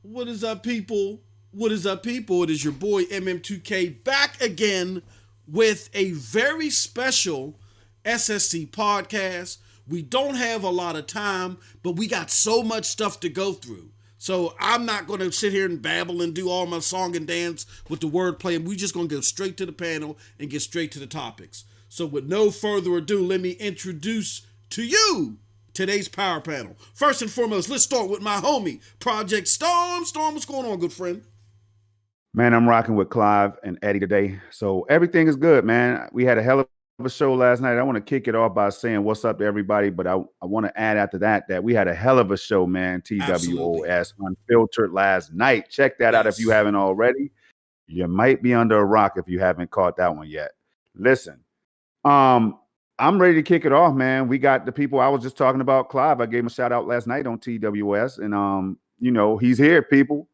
What is up, people? What is up, people? It is your boy MM2K back again with a very special SSC podcast. We don't have a lot of time, but we got so much stuff to go through. So I'm not going to sit here and babble and do all my song and dance with the wordplay. We're just going to go straight to the panel and get straight to the topics. So with no further ado, let me introduce to you today's power panel. First and foremost, let's start with my homie, Project Storm. Storm, what's going on, good friend? Man, I'm rocking with Clive and Eddie today. So everything is good, man. We had a hell of a show last night. I want to kick it off by saying what's up to everybody, but I want to add after that we had a hell of a show, man. TWOS Absolutely. Unfiltered last night. Check that out if you haven't already. You might be under a rock if you haven't caught that one yet. Listen, I'm ready to kick it off, man. We got the people I was just talking about. Clive, I gave him a shout out last night on TWS, and he's here, people.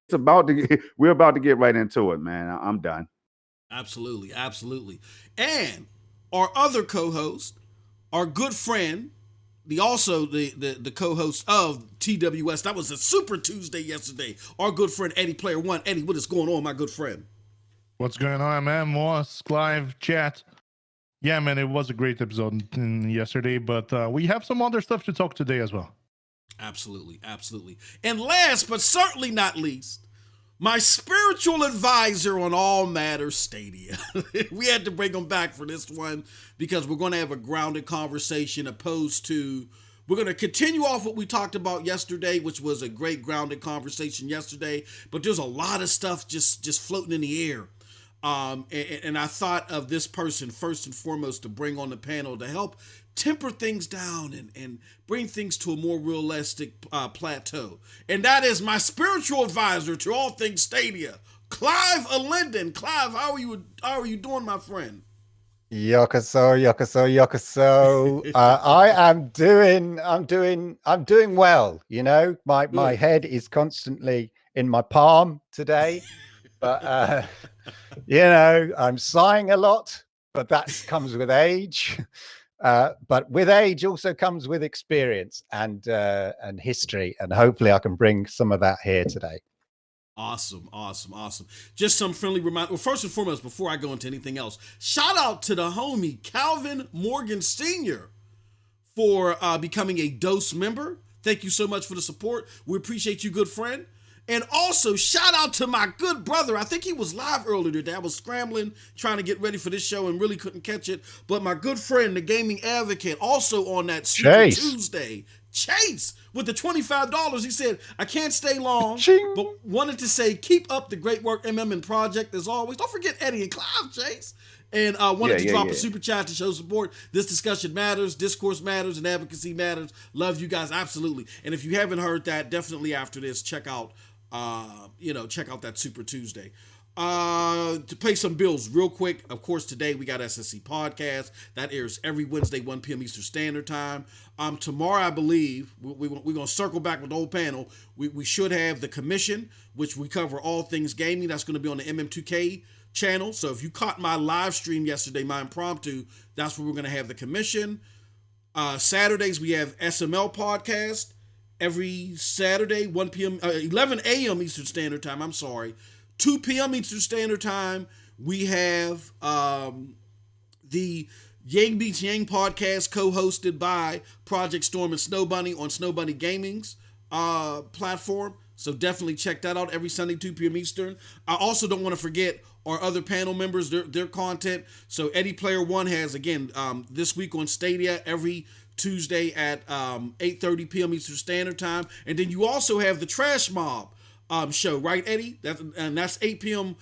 We're about to get right into it, man. I'm done. Absolutely. And our other co-host, our good friend, the co-host of TWS. That was a Super Tuesday yesterday. Our good friend Eddie Player One. Eddie, what is going on, my good friend? What's going on, man? Moss, Clive, chat. Yeah, man, it was a great episode yesterday, but we have some other stuff to talk today as well. Absolutely. And last but certainly not least, my spiritual advisor on all matters, Stadia. We had to bring him back for this one because we're going to have a grounded conversation opposed to, we're going to continue off what we talked about yesterday, which was a great grounded conversation yesterday, but there's a lot of stuff just floating in the air. And I thought of this person first and foremost to bring on the panel to help temper things down and bring things to a more realistic plateau. And that is my spiritual advisor to all things Stadia, Clive Linden. Clive, how are you doing, my friend? Yokoso. I'm doing well. You know, my head is constantly in my palm today, but I'm sighing a lot, but that comes with age. But with age also comes with experience and history, and hopefully I can bring some of that here today. Awesome. Just some friendly reminder. Well, first and foremost, before I go into anything else, shout out to the homie Calvin Morgan Sr. for becoming a Dose member. Thank you so much for the support. We appreciate you, good friend. And also, shout out to my good brother. I think he was live earlier today. I was scrambling, trying to get ready for this show and really couldn't catch it. But my good friend, the gaming advocate, also on that Super Tuesday, Chase, with the $25, he said, I can't stay long, but wanted to say, keep up the great work, MM and Project, as always. Don't forget Eddie and Clive, Chase. And wanted to drop a super chat to show support. This discussion matters, discourse matters, and advocacy matters. Love you guys, absolutely. And if you haven't heard that, definitely after this, check out that Super Tuesday. To pay some bills real quick. Of course, today we got SSC Podcast that airs every Wednesday, 1 p.m. Eastern Standard Time. Tomorrow, I believe we're going to circle back with the whole panel. We should have the commission, which we cover all things gaming. That's going to be on the MM2K channel. So if you caught my live stream yesterday, my impromptu, that's where we're going to have the commission. Saturdays we have SML Podcast every Saturday, 1 p.m. 11 a.m. Eastern Standard Time. I'm sorry. 2 p.m. Eastern Standard Time, we have the Yang Beats Yang podcast co-hosted by Project Storm and Snow Bunny on Snow Bunny Gaming's platform. So definitely check that out every Sunday, 2 p.m. Eastern. I also don't want to forget our other panel members, their content. So Eddie Player One has, again, this week on Stadia every Tuesday at 8:30 p.m. Eastern Standard Time. And then you also have the Trash Mob show, right, Eddie? That's 8 p.m.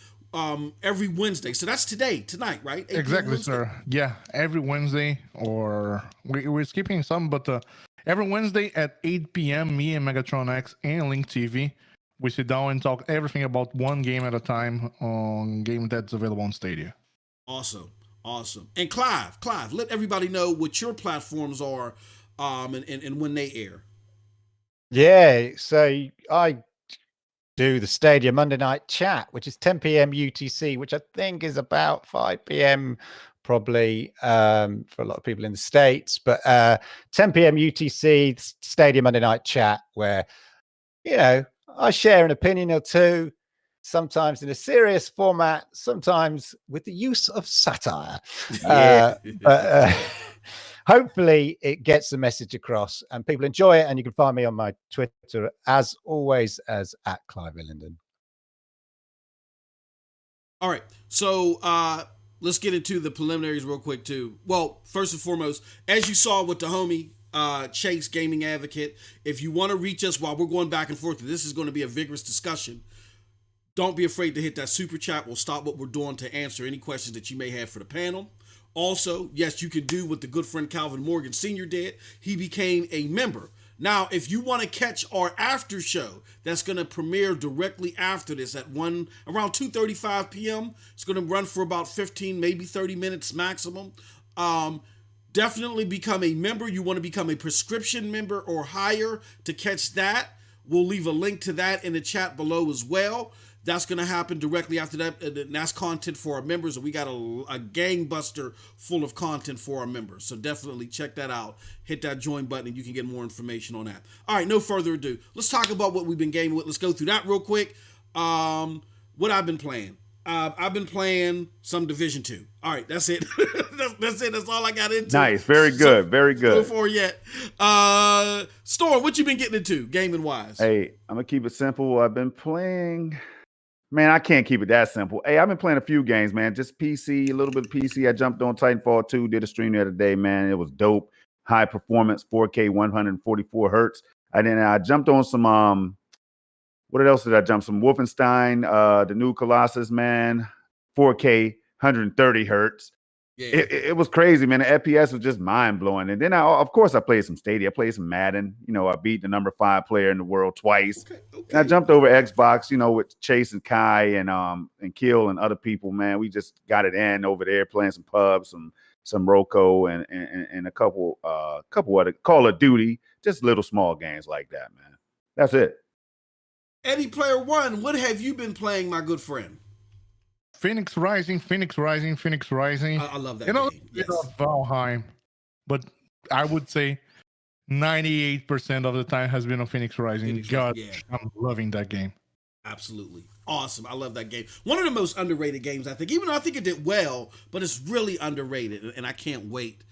Every Wednesday. So that's tonight, right? Exactly, sir. Yeah, every Wednesday, or we're skipping some, but every Wednesday at 8 p.m., me and Megatron X and Link TV, we sit down and talk everything about one game at a time on game that's available on Stadia. Awesome. And Clive, let everybody know what your platforms are and when they air. Yeah, so I do the Stadia Monday Night Chat, which is 10 p.m. UTC, which I think is about 5 p.m. probably for a lot of people in the States. But 10 p.m. UTC, Stadia Monday Night Chat, where, I share an opinion or two, sometimes in a serious format, sometimes with the use of satire. But hopefully it gets the message across and people enjoy it. And you can find me on my Twitter, as always, as @CliveIllenden. All right. So let's get into the preliminaries real quick, too. Well, first and foremost, as you saw with the homie, Chase Gaming Advocate, if you want to reach us while we're going back and forth, this is going to be a vigorous discussion. Don't be afraid to hit that super chat. We'll stop what we're doing to answer any questions that you may have for the panel. Also, yes, you can do what the good friend Calvin Morgan Sr. did. He became a member. Now, if you want to catch our after show, that's going to premiere directly after this at around 2:35 p.m. It's going to run for about 15, maybe 30 minutes maximum. Definitely become a member. You want to become a prescription member or higher to catch that. We'll leave a link to that in the chat below as well. That's going to happen directly after that. And that's content for our members. And we got a gangbuster full of content for our members. So definitely check that out. Hit that join button and you can get more information on that. All right, no further ado. Let's talk about what we've been gaming with. Let's go through that real quick. What I've been playing. I've been playing some Division 2. All right, that's it. that's it. That's all I got into. Nice. Very good. Very good. Before yet. Storm, what you been getting into, gaming-wise? Hey, I'm going to keep it simple. I've been playing... Man, I can't keep it that simple. Hey, I've been playing a few games, man. Just PC, a little bit of PC. I jumped on Titanfall 2, did a stream the other day, man. It was dope. High performance, 4K, 144 hertz. And then I jumped on some, what else did I jump? Some Wolfenstein, the new Colossus, man. 4K, 130 hertz. Yeah. It was crazy, man. The FPS was just mind-blowing. And then, of course, I played some Stadia. I played some Madden. I beat the number 5 player in the world twice. Okay. And I jumped over Xbox, with Chase and Kai and Kill and other people, man. We just got it in over there playing some pubs, some Roku and a couple other Call of Duty, just little small games like that, man. That's it. Eddie Player One, what have you been playing, my good friend? Phoenix Rising. I love that game. Yes. Valheim, but I would say 98% of the time has been on Phoenix Rising. I'm loving that game. Absolutely. Awesome. I love that game. One of the most underrated games, I think, even though I think it did well, but it's really underrated. And I can't wait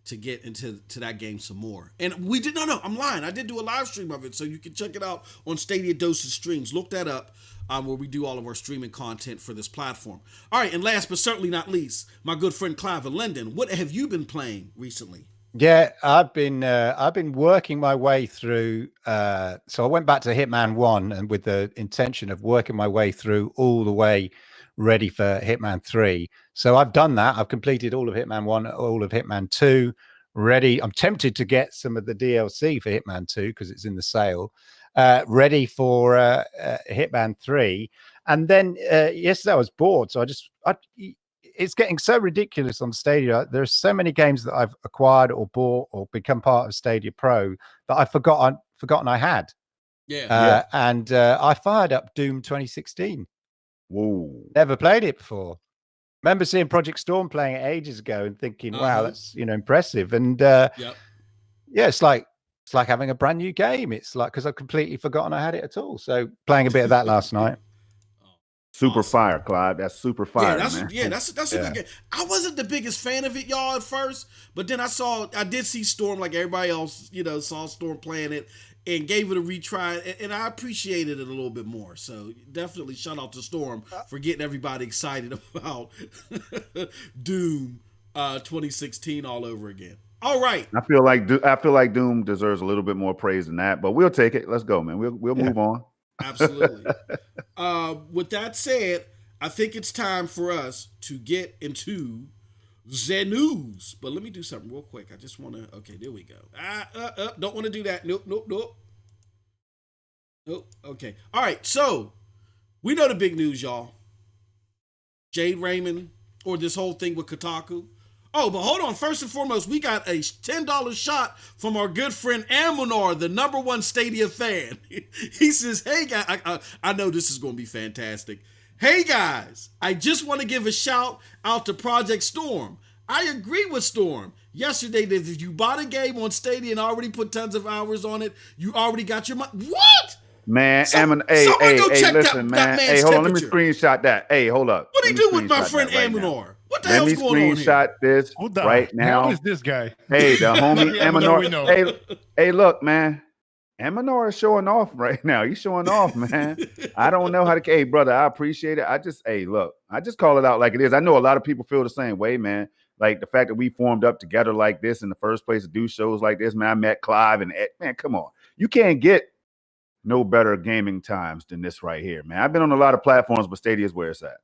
to get into that game some more. And I'm lying. I did do a live stream of it, so you can check it out on Stadia Dosage Streams. Look that up. Where we do all of our streaming content for this platform. All right, and last but certainly not least, my good friend Clive Linden. What have you been playing recently? Yeah, I've been working my way through. So I went back to Hitman 1 and with the intention of working my way through all the way ready for Hitman 3. So I've done that. I've completed all of Hitman 1, all of Hitman 2, ready. I'm tempted to get some of the DLC for Hitman 2 because it's in the sale. Ready for Hitman 3. And then yesterday I was bored, so it's getting so ridiculous on Stadia. There's so many games that I've acquired or bought or become part of Stadia Pro that I've forgotten I had. Yeah. And I fired up Doom 2016. Whoa. Never played it before. Remember seeing Project Storm playing it ages ago and thinking, wow, that's impressive. And yeah, it's like having a brand new game. It's like, because I've completely forgotten I had it at all. So playing a bit of that last night. Super fire, Clyde. That's super fire, man. That's a good game. I wasn't the biggest fan of it, y'all, at first, but then I did see Storm like everybody else, saw Storm playing it and gave it a retry, and I appreciated it a little bit more. So definitely shout out to Storm for getting everybody excited about Doom 2016 all over again. All right. I feel like Doom deserves a little bit more praise than that, but we'll take it. Let's go, man. We'll move on. Absolutely. With that said, I think it's time for us to get into the news. But let me do something real quick. I just want to. Okay, there we go. Don't want to do that. Nope. Okay. All right. So we know the big news, y'all. Jade Raymond, or this whole thing with Kotaku. Oh, but hold on. First and foremost, we got a $10 shot from our good friend Amonor, the #1 Stadia fan. He says, hey, guys, I know this is going to be fantastic. Hey, guys, I just want to give a shout out to Project Storm. I agree with Storm. Yesterday, if you bought a game on Stadia and already put tons of hours on it, you already got your money. What? Man, hey, listen, man. Hey, hold on. Let me screenshot that. Hey, hold up. What do you do with my friend Amonor? What the hell's going on here? Let me screenshot this right now. Who is this guy? Hey, the homie Amonor. Hey, look, man. Amonor is showing off right now. He's showing off, man. I don't know how to. Hey, brother, I appreciate it. I just call it out like it is. I know a lot of people feel the same way, man. Like the fact that we formed up together like this in the first place to do shows like this, man. I met Clive and Ed. Man, come on. You can't get no better gaming times than this right here, man. I've been on a lot of platforms, but Stadia is where it's at.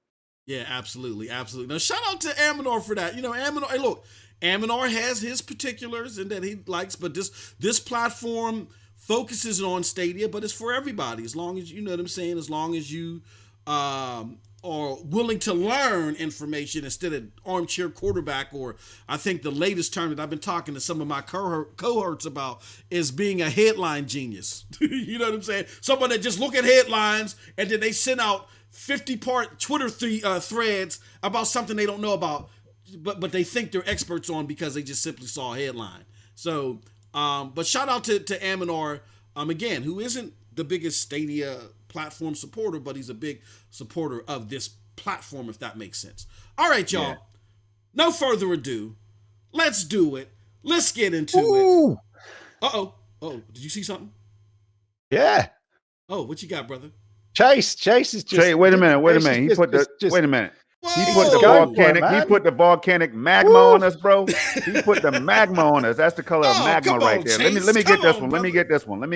Yeah, absolutely. Now, shout out to Amonor for that. Amonor, hey, look, Amonor has his particulars and that he likes, but this platform focuses on Stadia, but it's for everybody. As long as, as long as you are willing to learn information instead of armchair quarterback, or I think the latest term that I've been talking to some of my cohorts about is being a headline genius. You know what I'm saying? Someone that just look at headlines and then they send out 50-part Twitter threads about something they don't know about, but they think they're experts on because they just simply saw a headline. So, but shout out to Amonor, again, who isn't the biggest Stadia platform supporter, but he's a big supporter of this platform, if that makes sense. All right, y'all. Yeah. No further ado. Let's do it. Let's get into it. Uh-oh. Oh, did you see something? Yeah. Oh, what you got, brother? Chase is just. Chase, wait a minute. Wait a minute. He put the volcanic magma on us, bro. He put the magma on us. That's the color of magma right there. Chase, let me get this one. Let me get this one, man.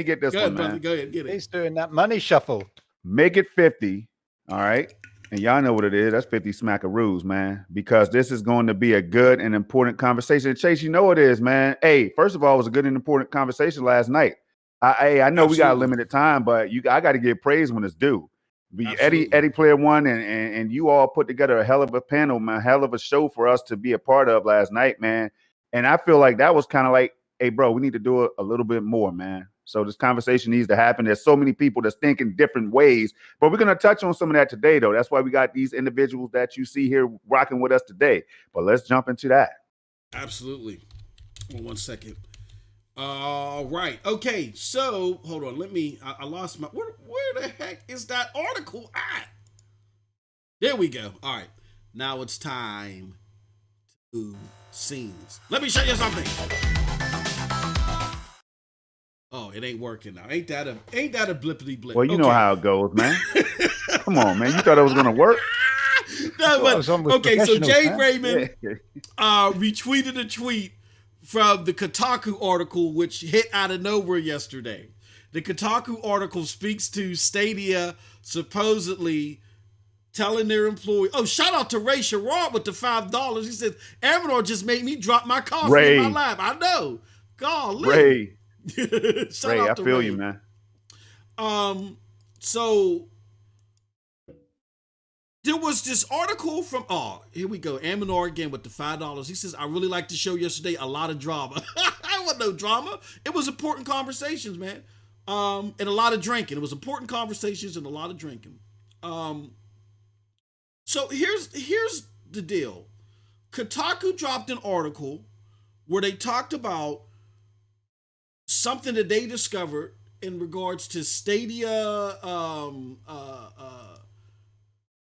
Go ahead, get it. He's doing that money shuffle. Make it 50. All right. And y'all know what it is. That's 50 smackaroos, man. Because this is going to be a good and important conversation. Chase, you know it is, man. Hey, first of all, it was a good and important conversation last night. I know we got a limited time, but I got to give praise when it's due. Eddie Player One and you all put together a hell of a panel, man, a hell of a show for us to be a part of last night, man. And I feel like that was kind of like, hey, bro, we need to do it a little bit more, man. So this conversation needs to happen. There's so many people that's thinking different ways, but we're going to touch on some of that today, though. That's why we got these individuals that you see here rocking with us today. But let's jump into that. Absolutely. Well, 1 second. All right. Okay. So hold on. I lost my. Where the heck is that article at? There we go. All right. Now it's time to scenes. Let me show you something. Oh, it ain't working now. Ain't that a blippity blip? Well, you know how it goes, man. Come on, man. You thought it was gonna work? No, but okay. So Jade Raymond retweeted a tweet from the Kotaku article, which hit out of nowhere yesterday. The Kotaku article speaks to Stadia supposedly telling their employee, oh, shout out to Ray Sherrod with the $5. He said, Amonor just made me drop my coffee in my lap. I know. Golly. Ray, I feel you, man. So There was this article from, here we go, Aminor again with the $5. He says, I really liked the show yesterday. A lot of drama. I wasn't no drama. It was important conversations, man. And a lot of drinking. It was important conversations and a lot of drinking. So here's the deal. Kotaku dropped an article where they talked about something that they discovered in regards to Stadia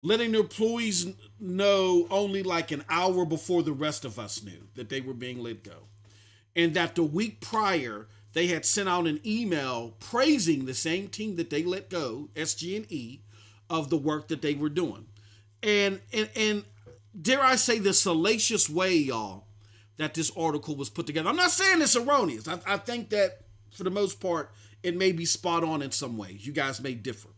letting their employees know only like an hour before the rest of us knew that they were being let go. And that the week prior, they had sent out an email praising the same team that they let go, SG&E, of the work that they were doing. And dare I say the salacious way, y'all, that this article was put together. I'm not saying it's erroneous. I think that for the most part, it may be spot on in some ways. You guys may differ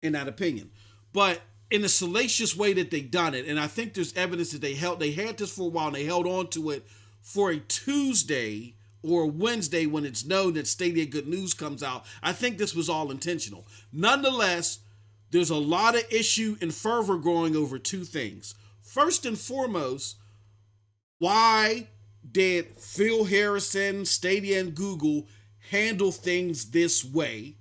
in that opinion. But in the salacious way that they done it, and I think there's evidence that they had this for a while and they held on to it for a Tuesday or a Wednesday when it's known that Stadia Good News comes out. I think this was all intentional. Nonetheless, there's a lot of issue and fervor growing over two things. First and foremost, why did Phil Harrison, Stadia, and Google handle things this way?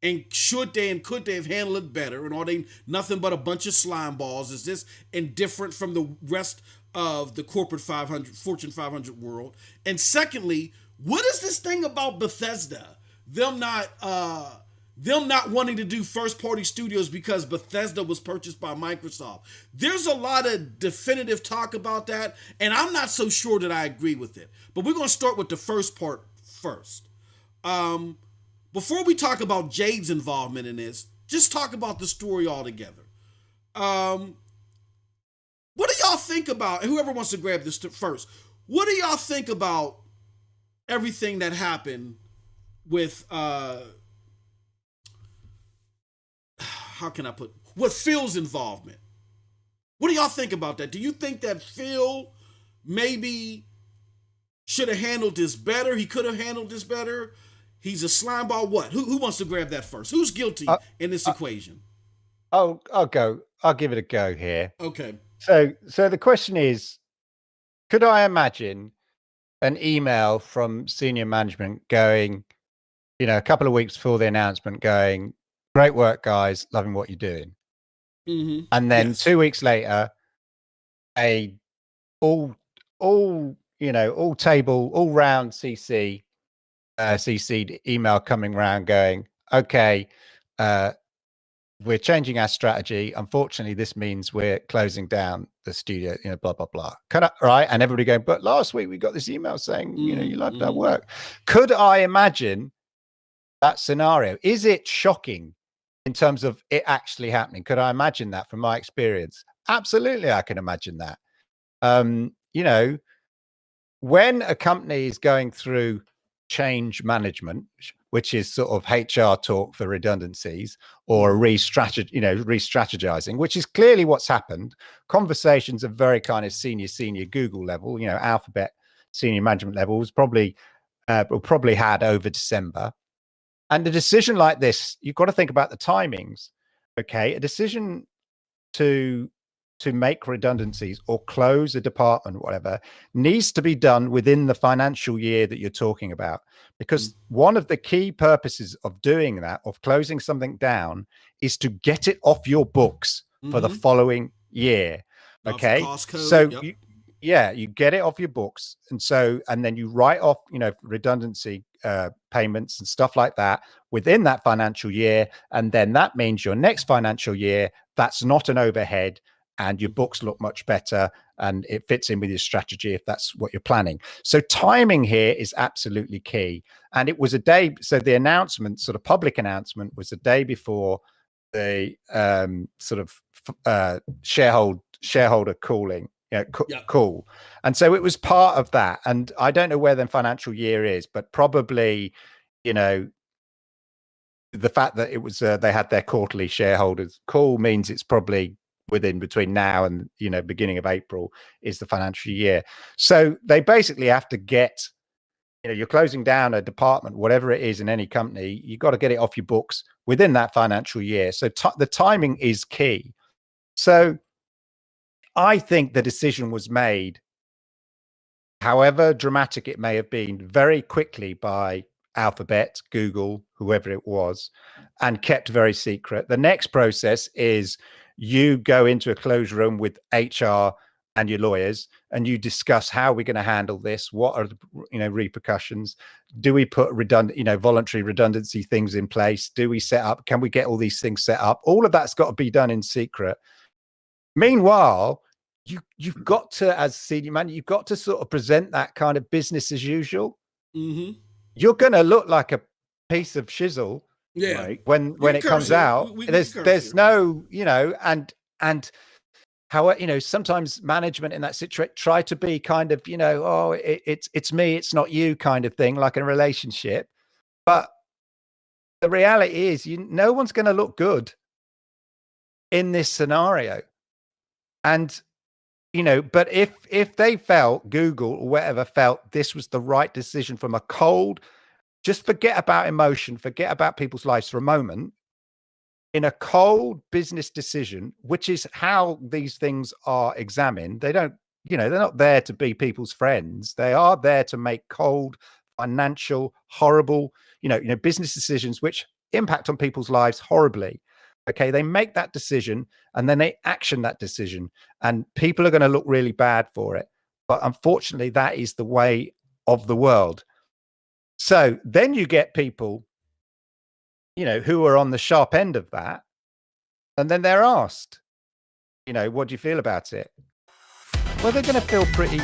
And should they and could they have handled it better? And are they nothing but a bunch of slime balls? Is this indifferent from the rest of the corporate 500, Fortune 500 world? And secondly, what is this thing about Bethesda? Them not wanting to do first party studios because Bethesda was purchased by Microsoft. There's a lot of definitive talk about that, and I'm not so sure that I agree with it. But we're going to start with the first part first. Before we talk about Jade's involvement in this, just talk about the story altogether. What do y'all think about, and whoever wants to grab this first, what do y'all think about everything that happened with, how can I put, with Phil's involvement? What do y'all think about that? Do you think that Phil maybe should have handled this better? He could have handled this better? He's a slime ball. What? Who wants to grab that first? Who's guilty in this equation? I'll go. I'll give it a go here. Okay. So the question is, could I imagine an email from senior management going, a couple of weeks before the announcement going, great work, guys, loving what you're doing. Mm-hmm. And then 2 weeks later, a all table, all round CC'd email coming around going, okay, we're changing our strategy. Unfortunately, this means we're closing down the studio, blah, blah, blah. Right? And everybody going, but last week we got this email saying, you loved our work. Could I imagine that scenario? Is it shocking in terms of it actually happening? Could I imagine that from my experience? Absolutely, I can imagine that. When a company is going through change management, which is sort of HR talk for redundancies or re-strategizing, which is clearly what's happened. Conversations of very kind of senior Google level, Alphabet senior management level was probably had over December. And a decision like this, you've got to think about the timings. Okay, a decision to make redundancies or close a department, whatever, needs to be done within the financial year that you're talking about. Because one of the key purposes of doing that, of closing something down, is to get it off your books for the following year. Okay. So you get it off your books. And then you write off, redundancy payments and stuff like that within that financial year. And then that means your next financial year, that's not an overhead, and your books look much better and it fits in with your strategy if that's what you're planning. So timing here is absolutely key. And it was a day, so the announcement, sort of public announcement, was the day before the shareholder calling call. And so it was part of that. And I don't know where the financial year is, but probably, the fact that it was they had their quarterly shareholders call means it's probably between now and beginning of April is the financial year. So they basically have to get you're closing down a department, whatever it is in any company, you got to get it off your books within that financial year. So the timing is key. So I think the decision was made, however dramatic it may have been, very quickly by Alphabet, Google, whoever it was, and kept very secret. The next process is you go into a closed room with HR and your lawyers, and you discuss how we're going to handle this. What are the repercussions? Do we put voluntary redundancy things in place? Do we set up? Can we get all these things set up? All of that's got to be done in secret. Meanwhile, you've got to, as senior man, you've got to sort of present that kind of business as usual. Mm-hmm. You're going to look like a piece of shizzle, right? When it comes out. There's no, and how, sometimes management in that situation try to be kind of, it's me, it's not you kind of thing, like in a relationship. But the reality is, no one's going to look good in this scenario. And, but if they felt, Google or whatever felt this was the right decision from a cold, just forget about emotion, forget about people's lives for a moment, in a cold business decision, which is how these things are examined. They don't, they're not there to be people's friends. They are there to make cold, financial, horrible, business decisions, which impact on people's lives horribly. Okay. They make that decision and then they action that decision, and people are going to look really bad for it. But unfortunately, that is the way of the world. So then you get people, who are on the sharp end of that. And then they're asked, what do you feel about it? Well, they're going to feel pretty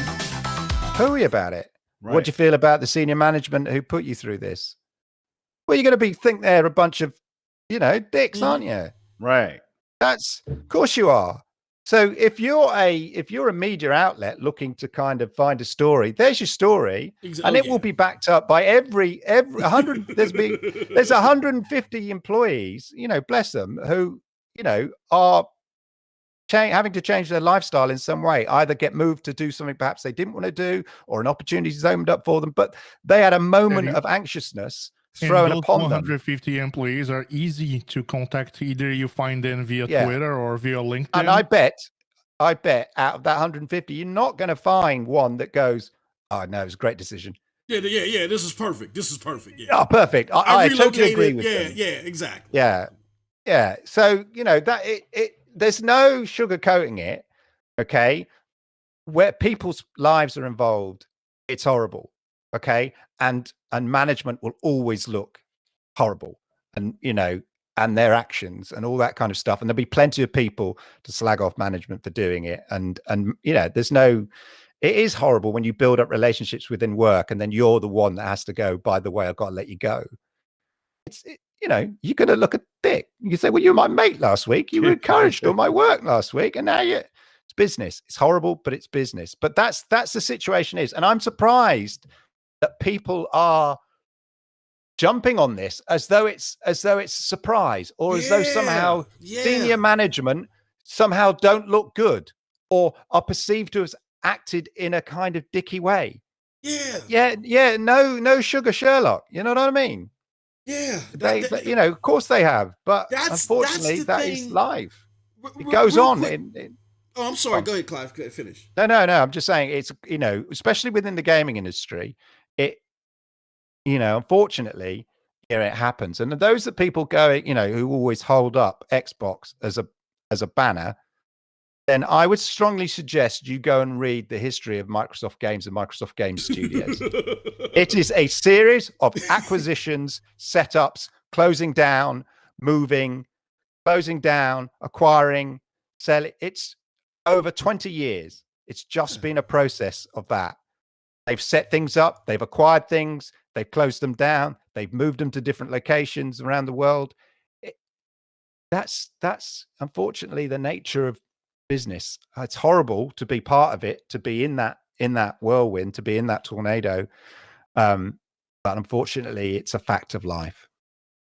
hooey about it. Right. What do you feel about the senior management who put you through this? Well, you're going to think they're a bunch of, dicks, aren't you? Right. Of course you are. So if you're a media outlet looking to kind of find a story, there's your story, and it will be backed up by every 100. There's 150 employees, bless them, who are having to change their lifestyle in some way, either get moved to do something perhaps they didn't want to do, or an opportunity is opened up for them, but they had a moment of anxiousness thrown upon 150 them. Employees are easy to contact. Either you find them via Twitter or via LinkedIn. And I bet out of that 150, you're not going to find one that goes, "Oh no, it was a great decision. Yeah. This is perfect. Yeah. Oh, perfect. I totally agree with them. Yeah, exactly. Yeah. So that there's no sugarcoating it. Okay, where people's lives are involved, it's horrible. Okay, and management will always look horrible, and and their actions and all that kind of stuff. And there'll be plenty of people to slag off management for doing it. And it is horrible when you build up relationships within work and then you're the one that has to go, by the way, I've got to let you go. You're going to look a dick. You say, well, you were my mate last week. You were encouraged on my work last week. And now it's business. It's horrible, but it's business. But that's the situation is. And I'm surprised that people are jumping on this as though it's a surprise, or as though somehow senior management somehow don't look good or are perceived to have acted in a kind of dicky way. No sugar Sherlock, you know what I mean? Of course they have, but unfortunately that is life. It goes on. I'm sorry, go ahead, Clive, finish. No, I'm just saying it's especially within the gaming industry, unfortunately, it happens. And those are people going, who always hold up Xbox as a banner, then I would strongly suggest you go and read the history of Microsoft Games and Microsoft Game Studios. It is a series of acquisitions, setups, closing down, moving, closing down, acquiring, selling. It's over 20 years. It's just been a process of that. They've set things up, they've acquired things, they've closed them down, they've moved them to different locations around the world. That's unfortunately the nature of business. It's horrible to be part of it, to be in that whirlwind, to be in that tornado. But unfortunately, it's a fact of life.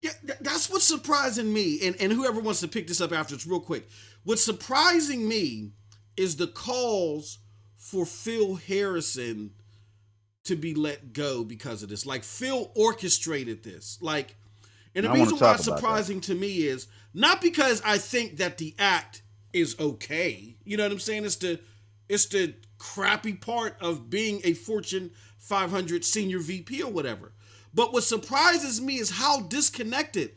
Yeah, that's what's surprising me. And whoever wants to pick this up after, it's real quick. What's surprising me is the calls for Phil Harrison to be let go because of this. Like Phil orchestrated this. Like, and the I wanna reason why talk it's about surprising to me is not because I think that the act is okay. You know what I'm saying? It's the crappy part of being a Fortune 500 senior VP or whatever. But what surprises me is how disconnected,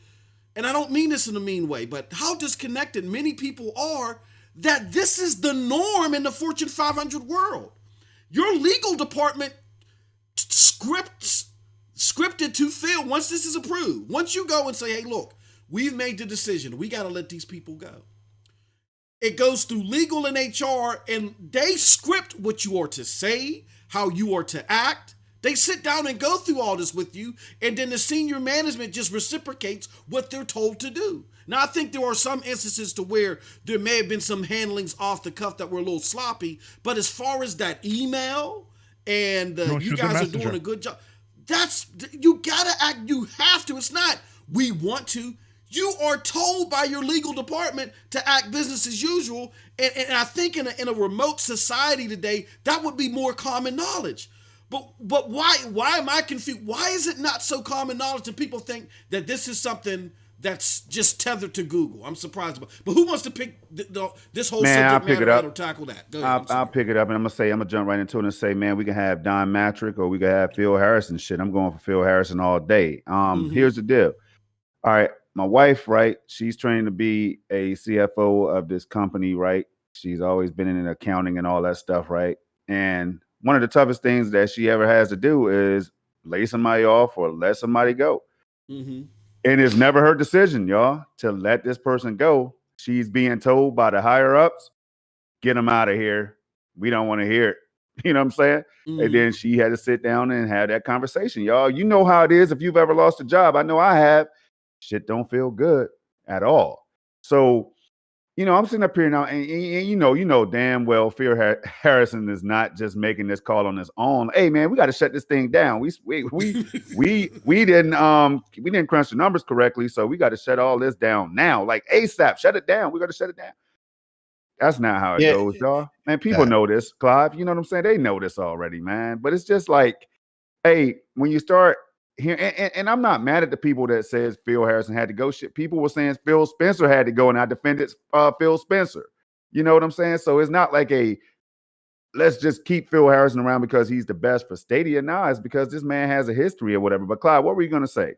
and I don't mean this in a mean way, but how disconnected many people are that this is the norm in the Fortune 500 world. Your legal department scripted to Phil once this is approved. Once you go and say, hey, look, we've made the decision. We got to let these people go. It goes through legal and HR, and they script what you are to say, how you are to act. They sit down and go through all this with you, and then the senior management just reciprocates what they're told to do. Now, I think there are some instances to where there may have been some handlings off the cuff that were a little sloppy, but as far as that email and you guys are doing a good job, you gotta act, you have to. It's not we want to. You are told by your legal department to act business as usual, and I think in a remote society today, that would be more common knowledge. But why am I confused? Why is it not so common knowledge that people think that this is something that's just tethered to Google? I'm surprised about. But who wants to pick this whole subject matter out or tackle that? Go ahead, I'll pick it up, and I'm gonna jump right into it and say, man, we can have Don Matrick or we can have Phil Harrison. Shit, I'm going for Phil Harrison all day. Here's the deal. All right, my wife, right? She's trained to be a CFO of this company, right? She's always been in accounting and all that stuff, right? And one of the toughest things that she ever has to do is lay somebody off or let somebody go. Mm-hmm. And it's never her decision, y'all, to let this person go. She's being told by the higher ups, get them out of here. We don't want to hear it. You know what I'm saying? Mm-hmm. And then she had to sit down and have that conversation, y'all. You know how it is if you've ever lost a job. I know I have. Shit don't feel good at all. So, I'm sitting up here now, and you know damn well Phil Harrison is not just making this call on his own. Hey man, we got to shut this thing down. We didn't crunch the numbers correctly, so we got to shut all this down now, like ASAP. Shut it down. We got to shut it down. That's not how it goes, y'all. Man, people know this, Clive. You know what I'm saying? They know this already, man. But it's just like, hey, when you start here, and I'm not mad at the people that says Phil Harrison had to go. Shit, people were saying Phil Spencer had to go, and I defended Phil Spencer. You know what I'm saying? So it's not like let's just keep Phil Harrison around because he's the best for Stadia. Nah, it's because this man has a history or whatever. But Clyde, what were you going to say?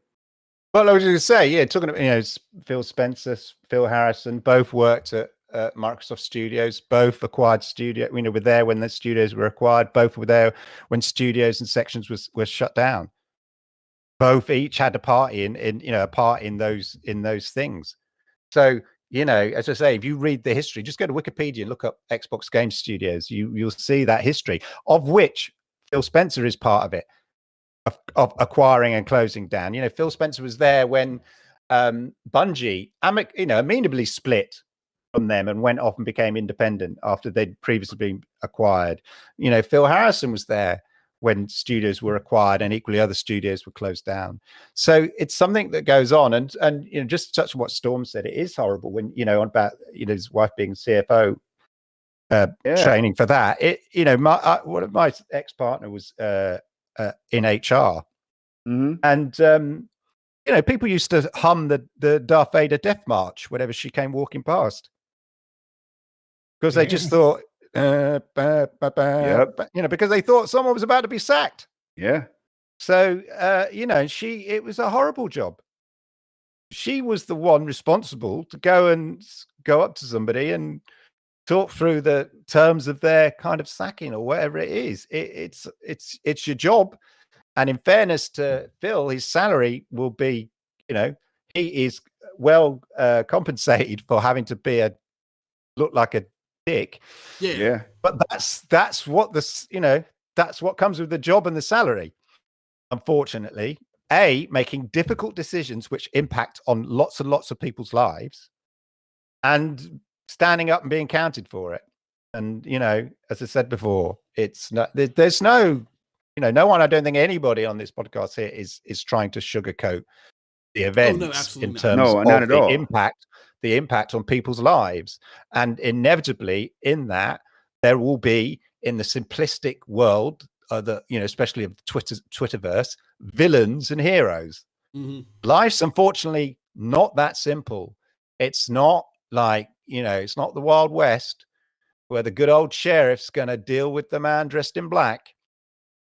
Well, I was going to say, yeah, talking about Phil Spencer, Phil Harrison, both worked at Microsoft Studios, both acquired studio. Were there when the studios were acquired. Both were there when studios and sections was shut down. Both each had a part in those things. So, as I say, if you read the history, just go to Wikipedia and look up Xbox Game Studios. You'll see that history, of which Phil Spencer is part of it, of acquiring and closing down. Phil Spencer was there when Bungie, amenably split from them and went off and became independent after they'd previously been acquired. Phil Harrison was there when studios were acquired and equally other studios were closed down. So it's something that goes on. And just to touch on what Storm said, it is horrible when, about his wife being CFO, training for that. My ex-partner was in HR. Mm-hmm. And, people used to hum the Darth Vader Death March whenever she came walking past. Because they just thought, because they thought someone was about to be sacked. Yeah. So, it was a horrible job. She was the one responsible to go up to somebody and talk through the terms of their kind of sacking or whatever it is. It's your job. And in fairness to Phil, his salary will be, he is well compensated for having to look like a dick. Yeah. But that's what that's what comes with the job and the salary. Unfortunately, making difficult decisions which impact on lots and lots of people's lives, and standing up and being counted for it. And as I said before, it's not. There's no, no one. I don't think anybody on this podcast here is trying to sugarcoat the events in terms of not at all. the impact on people's lives. And inevitably in that, there will be, in the simplistic world especially of Twitterverse, villains and heroes. Mm-hmm. Life's unfortunately not that simple. It's not like, it's not the Wild West where the good old sheriff's going to deal with the man dressed in black.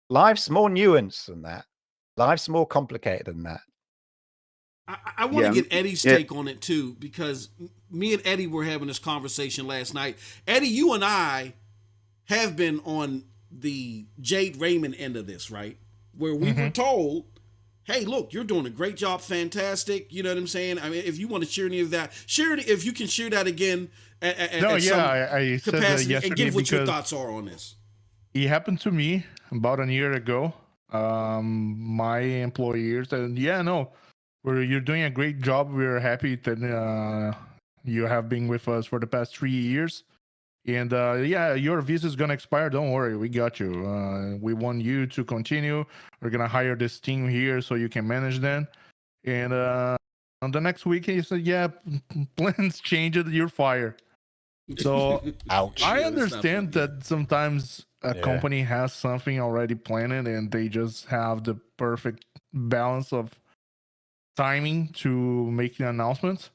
Life's more nuanced than that. Life's more complicated than that. I want to get Eddie's take on it too, because me and Eddie were having this conversation last night. Eddie, you and I have been on the Jade Raymond end of this, right? Where we were told, hey, look, you're doing a great job, fantastic. You know what I'm saying? I mean, if you want to share any of that, share it. If you can share that again at I some said capacity, yesterday and give what your thoughts are on this. It happened to me about a year ago. My employers said, you're doing a great job. We're happy that you have been with us for the past 3 years. And your visa is going to expire. Don't worry. We got you. We want you to continue. We're going to hire this team here so you can manage them. And on the next week, he said, plans changed. You're fired. So Ouch. I understand that sometimes a company has something already planned and they just have the perfect balance of timing to make the announcements.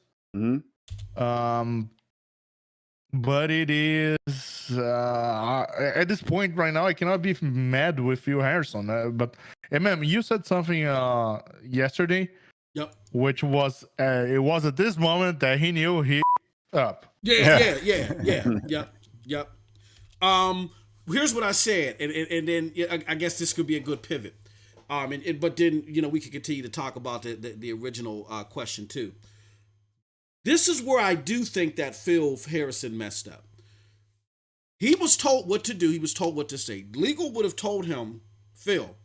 But it is at this point right now, I cannot be mad with Phil Harrison. But MM, you said something yesterday. Yep. Which was it was at this moment that he knew he up. Yep. Here's what I said, and then I guess this could be a good pivot. But then we could continue to talk about the original question too. This is where I do think that Phil Harrison messed up. He was told what to do. He was told what to say. Legal would have told him, Phil,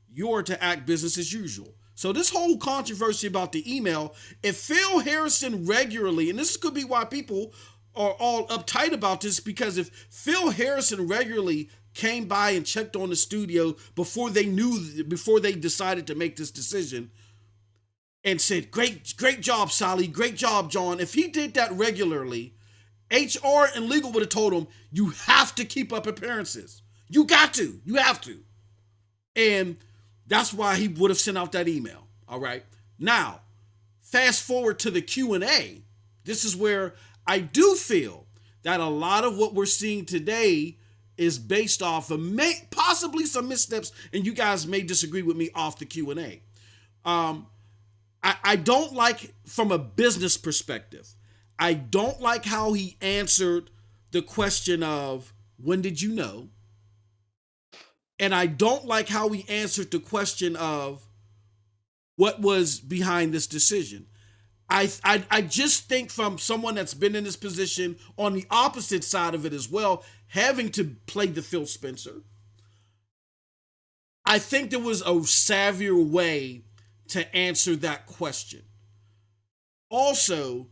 you are to act business as usual. So this whole controversy about the email, if Phil Harrison regularly, and this could be why people are all uptight about this, because if Phil Harrison regularly came by and checked on the studio before they decided to make this decision and said, great job, Sally, great job, John. If he did that regularly, HR and legal would have told him, you have to keep up appearances. You have to. And that's why he would have sent out that email. All right. Now, fast forward to the Q&A. This is where I do feel that a lot of what we're seeing today is based off of possibly some missteps, and you guys may disagree with me off the Q&A. I don't like, from a business perspective, I don't like how he answered the question of, when did you know? And I don't like how he answered the question of, what was behind this decision? I just think, from someone that's been in this position on the opposite side of it as well, having to play the Phil Spencer, I think there was a savvier way to answer that question. Also,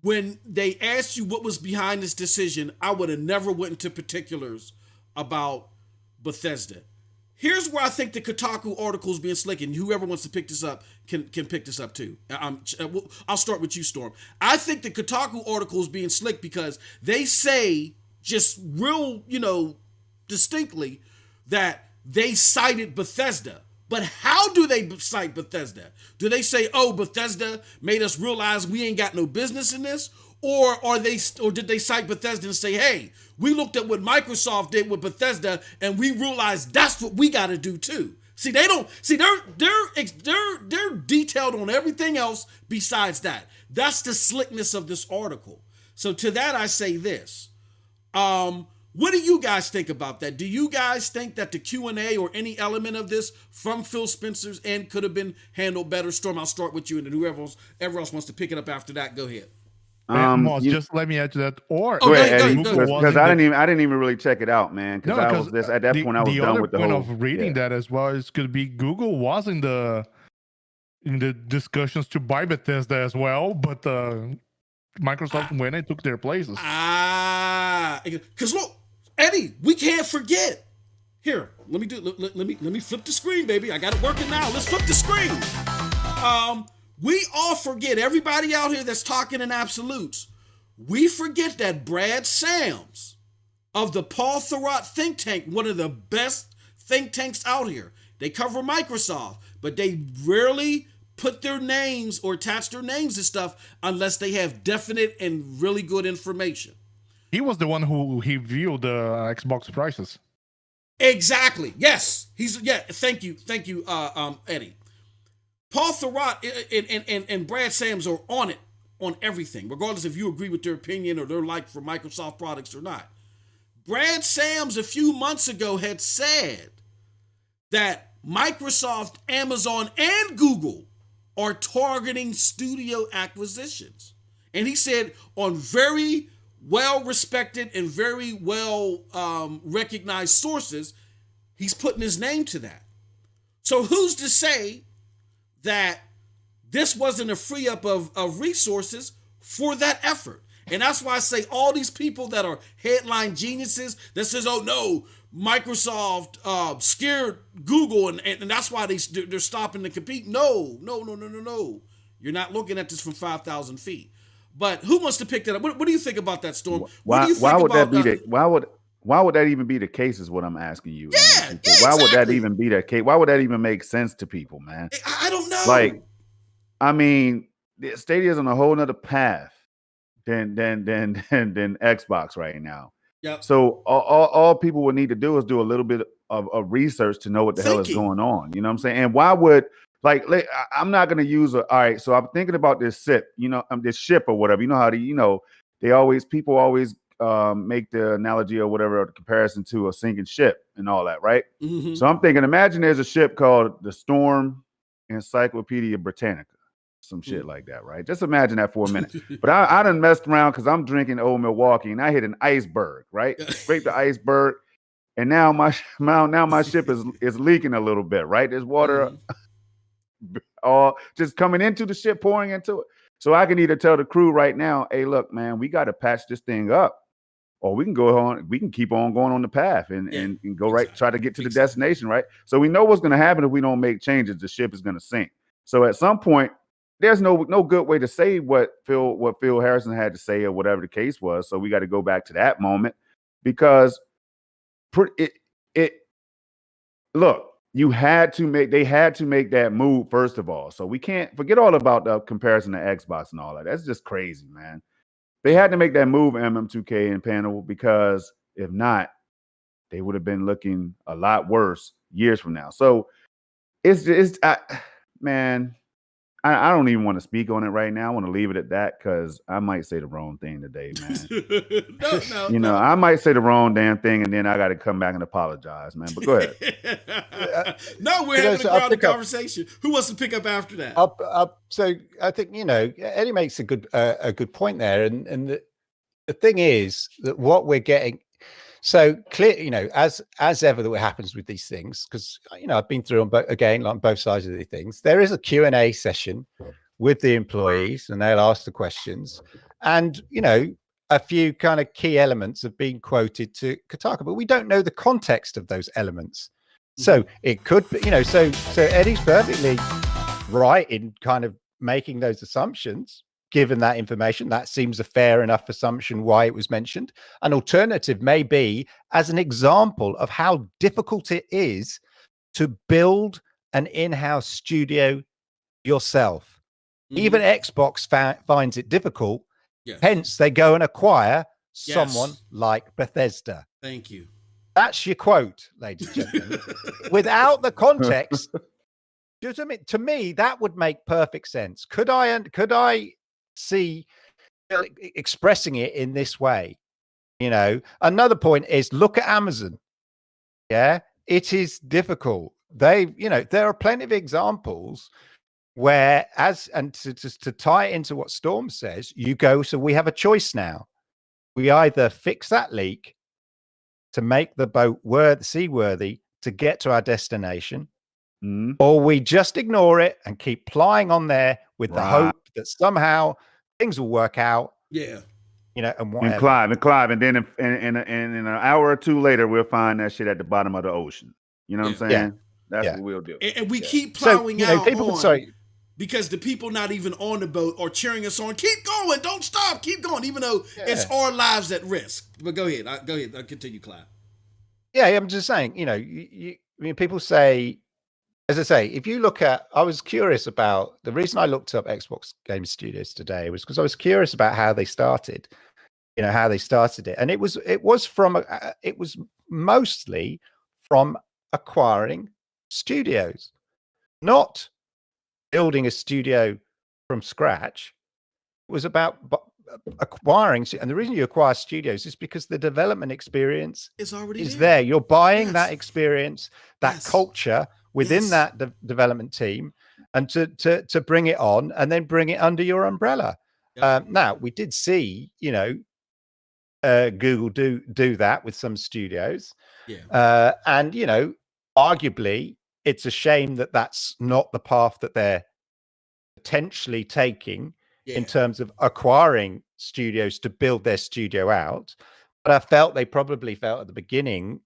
when they asked you what was behind this decision, I would have never went into particulars about Bethesda. Here's where I think the Kotaku article is being slick, and whoever wants to pick this up can pick this up too. I'll start with you, Storm. I think the Kotaku article is being slick because they say just real, distinctly that they cited Bethesda. But how do they cite Bethesda? Do they say, oh, Bethesda made us realize we ain't got no business in this? Or did they cite Bethesda and say, hey, we looked at what Microsoft did with Bethesda and we realized that's what we got to do too. See, they're detailed on everything else besides that. That's the slickness of this article. So to that, I say this. What do you guys think about that? Do you guys think that the Q&A or any element of this from Phil Spencer's end could have been handled better? Storm, I'll start with you, and then whoever else wants to pick it up after that, go ahead. Moss, just let me add to that. Or because I didn't even really check it out, man. Because I was at that point I was done with the whole. The other point of reading that as well is could be Google was in the discussions to buy Bethesda as well, but Microsoft went and took their places. Because look, Eddie, we can't forget. Here, let me flip the screen, baby. I got it working now. Let's flip the screen. We all forget, everybody out here that's talking in absolutes, we forget that Brad Sams of the Paul Thurrott think tank, one of the best think tanks out here. They cover Microsoft, but they rarely put their names or attach their names to stuff unless they have definite and really good information. He was the one who he viewed the Xbox prices. Exactly. Yes. Thank you, Eddie. Paul Thurrott and Brad Sams are on it, on everything, regardless if you agree with their opinion or their like for Microsoft products or not. Brad Sams a few months ago had said that Microsoft, Amazon, and Google are targeting studio acquisitions. And he said on very well-respected and very well recognized sources, he's putting his name to that. So who's to say that this wasn't a free up of resources for that effort? And that's why I say all these people that are headline geniuses that says, oh no, Microsoft scared Google and that's why they're stopping to compete. No. You're not looking at this from 5,000 feet. But who wants to pick that up? What do you think about that, Storm? Why would that even be the case is what I'm asking you. Yeah, why exactly. would that even be the case? Why would that even make sense to people, man? I don't know. Like, I mean, Stadia is on a whole nother path than Xbox right now. Yep. So all people would need to do is do a little bit of research to know what the hell is going on. You know what I'm saying? And why would I'm not going to use all right. So I'm thinking about this this ship or whatever. You know how people always make the analogy or whatever, or the comparison to a sinking ship and all that, right? Mm-hmm. So I'm thinking, imagine there's a ship called the Storm Encyclopedia Britannica, some shit like that, right? Just imagine that for a minute. But I done messed around because I'm drinking Old Milwaukee and I hit an iceberg, right? Scraped the iceberg, and now my ship is leaking a little bit, right? There's water all just coming into the ship, pouring into it. So I can either tell the crew right now, hey, look, man, we got to patch this thing up, or we can keep on going on the path and go right, try to get to the destination, right? So we know what's going to happen if we don't make changes. The ship is going to sink. So at some point, there's no good way to say what Phil Harrison had to say or whatever the case was. So we got to go back to that moment because look. They had to make that move first of all. So we can't forget all about the comparison to Xbox and all that. That's just crazy, man. They had to make that move, MM2K and Panel, because if not, they would have been looking a lot worse years from now. So man, I don't even want to speak on it right now. I want to leave it at that because I might say the wrong thing today, man. No. I might say the wrong damn thing, and then I got to come back and apologize, man. But go ahead. No, we're having a grounded conversation. Who wants to pick up after that? So I think Eddie makes a good point there, and the thing is that what we're getting. So clear, as ever that what happens with these things, because I've been through them, but again, on both sides of these things, there is a Q&A session with the employees, and they'll ask the questions, and a few kind of key elements have been quoted to Kotaku, but we don't know the context of those elements. So it could be, so Eddie's perfectly right in kind of making those assumptions. Given that information, that seems a fair enough assumption why it was mentioned. An alternative may be as an example of how difficult it is to build an in-house studio yourself. Even Xbox finds it difficult. Yes. Hence, they go and acquire someone like Bethesda. Thank you. That's your quote, ladies and gentlemen. Without the context, to me, that would make perfect sense. Could I see expressing it in this way? Another point is look at Amazon. Yeah, it is difficult. There are plenty of examples where, to tie it into what Storm says, so we have a choice now. We either fix that leak to make the boat seaworthy to get to our destination, or we just ignore it and keep plying on there with the hope that somehow things will work out. Yeah. And whatever. And Clive. And then in an hour or two later, we'll find that shit at the bottom of the ocean. You know what I'm saying? Yeah. That's what we'll do. And we keep plowing out people, because the people not even on the boat are cheering us on. Keep going. Don't stop. Keep going. Even though it's our lives at risk. But go ahead. I'll continue, Clive. Yeah, I'm just saying, mean, people say, as I say, if you look at, I was curious about the reason I looked up Xbox Game Studios today was because I was curious about how they started, how they started it, and it was mostly from acquiring studios, not building a studio from scratch. It was about acquiring, and the reason you acquire studios is because the development experience is already there. You're buying that experience, that culture within that development team, and to bring it on and then bring it under your umbrella. Now we did see, Google do that with some studios, and arguably it's a shame that that's not the path that they're potentially taking in terms of acquiring studios to build their studio out. But I felt they probably felt at the beginning,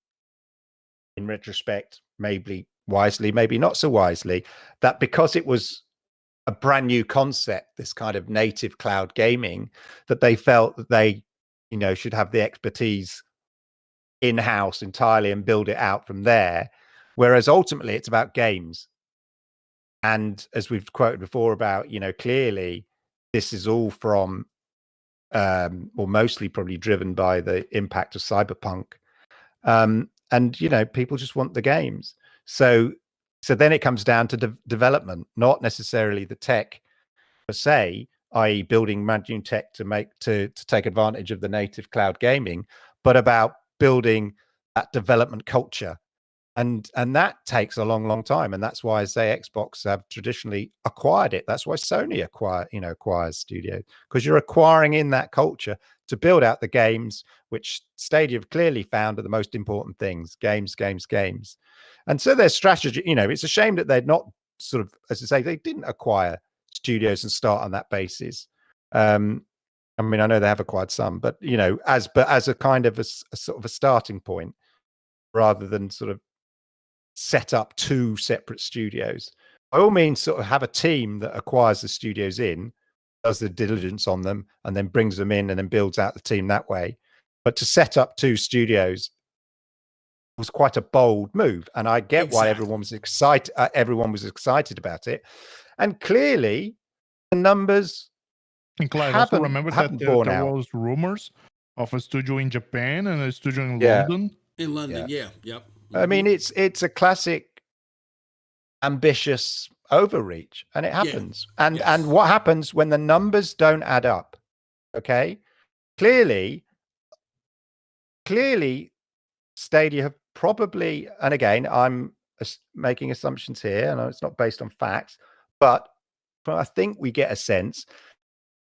in retrospect, maybe wisely, maybe not so wisely, that because it was a brand new concept, this kind of native cloud gaming, that they felt that they, should have the expertise in-house entirely and build it out from there. Whereas ultimately it's about games. And as we've quoted before about, clearly this is all from, or mostly probably driven by the impact of Cyberpunk. And, people just want the games. So then it comes down to development, not necessarily the tech per se, i.e. building brand new tech to take advantage of the native cloud gaming, but about building that development culture. And that takes a long, long time. And that's why, say, Xbox have traditionally acquired it. That's why Sony acquires studio, because you're acquiring in that culture to build out the games, which Stadia have clearly found are the most important things: games. And so their strategy, it's a shame that they're not sort of, as I say, they didn't acquire studios and start on that basis. I mean, I know they have acquired some, but as a kind of a sort of a starting point, rather than sort of set up two separate studios. By all means, sort of have a team that acquires the studios in, does the diligence on them, and then brings them in and then builds out the team that way. But to set up two studios was quite a bold move, and I get why everyone was excited. Everyone was excited about it, and clearly the numbers. And Clive, also remember that there was rumors of a studio in Japan and a studio in London. In London, yep. I mean, it's a classic ambitious overreach, and it happens. And what happens when the numbers don't add up? Okay, clearly, Stadia have probably, and again, I'm making assumptions here, and it's not based on facts, but I think we get a sense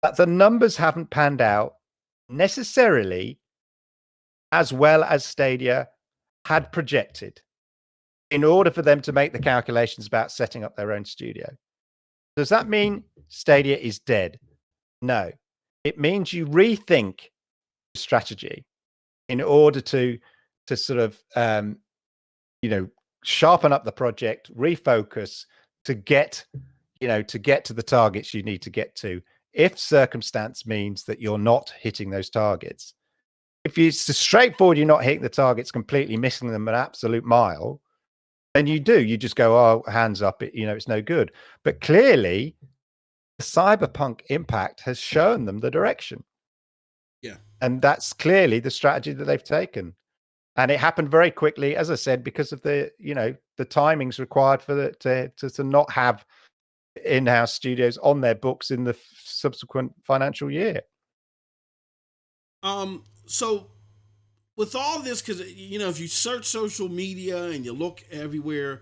that the numbers haven't panned out necessarily as well as Stadia had projected in order for them to make the calculations about setting up their own studio. Does that mean Stadia is dead? No. It means you rethink strategy in order to sort of sharpen up the project, refocus to get to the targets you need to get to, if circumstance means that you're not hitting those targets. If it's straightforward, you're not hitting the targets completely, missing them an absolute mile, then you just go, oh, hands up, it's no good. But clearly the Cyberpunk impact has shown them the direction. Yeah. And that's clearly the strategy that they've taken. And it happened very quickly, as I said, because of the timings required for to not have in-house studios on their books in the subsequent financial year. So with all this, because if you search social media and you look everywhere,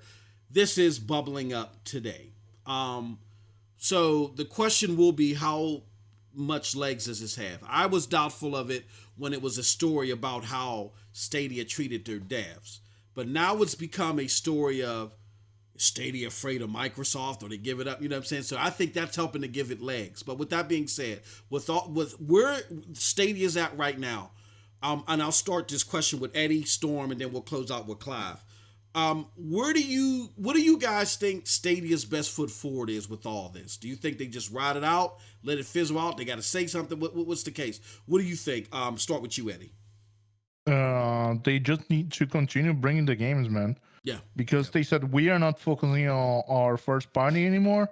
this is bubbling up today. So the question will be, how much legs does this have? I was doubtful of it when it was a story about how Stadia treated their devs, but now it's become a story of Stadia afraid of Microsoft, or they give it up, you know what I'm saying? So I think that's helping to give it legs. But with that being said, with where Stadia's at right now, and I'll start this question with Eddie, Storm, and then we'll close out with Clive. What do you guys think Stadia's best foot forward is with all this? Do you think they just ride it out, let it fizzle out? They got to say something. What's the case? What do you think? Start with you, Eddie. They just need to continue bringing the games, man. Yeah. Because they said we are not focusing on our first party anymore.